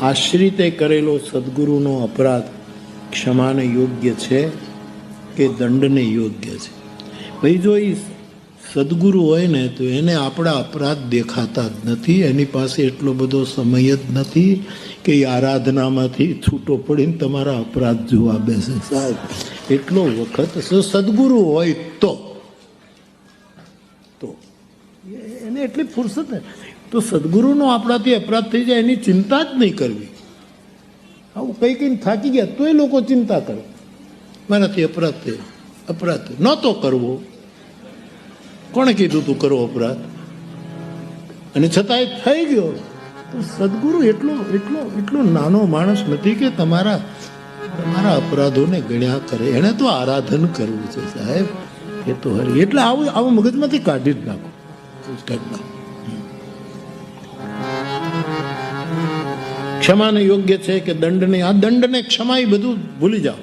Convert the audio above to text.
આશ્રિતે કરેલો સદગુરુનો અપરાધ ક્ષમાને યોગ્ય છે કે દંડને યોગ્ય છે? ભાઈ, જો એ સદગુરુ હોય ને તો એને આપણા અપરાધ દેખાતા જ નથી. એની પાસે એટલો બધો સમય જ નથી કે એ આરાધનામાંથી છૂટો પડીને તમારા અપરાધ જોવા બેસે. સાહેબ, એટલો વખત સદગુરુ હોય તો એને એટલી ફુરસત ને, તો સદગુરુનો આપણાથી અપરાધ થઈ જાય એની ચિંતા જ નહીં કરવી. આવું કંઈ કંઈ થાકી ગયા તો એ લોકો ચિંતા કરે, મારાથી અપરાધ થયો, અપરાધ થયો. નહોતો કરવો, કોણે કીધું તું કરો અપરાધ? અને છતાંય થઈ ગયો. તો સદગુરુ એટલો એટલો એટલો નાનો માણસ નથી કે તમારા અપરાધોને ગણ્યા કરે. એણે તો આરાધન કરવું છે સાહેબ, એ તો હરી. એટલે આવું મગજમાંથી કાઢી જ નાખો. ક્ષમાને યોગ્ય છે કે દંડને? આ દંડને ક્ષમા એ બધું ભૂલી જાઓ.